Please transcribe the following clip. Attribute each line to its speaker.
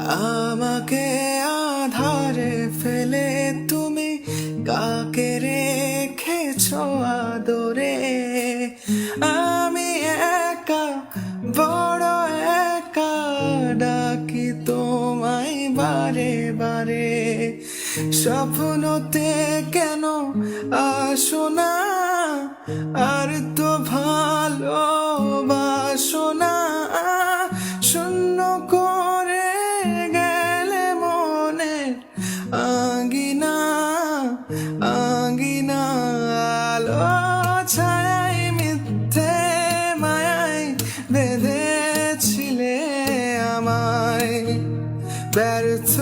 Speaker 1: আমাকে আধারে ফেলে তুমি কাকে রেখেছো আদরে। আমি একা, বড় একা, ডাকি তোমায় বারে বারে। স্বপ্নতে কেন আসো না, আর তো ভালোবাসো না। শূন্য করে গেলে মনে আঙ্গিনা আঙ্গিনা। আলো ছায়াই মিথ্যে মায়াই বেঁধেছিলে আমায়। ব্যর্থ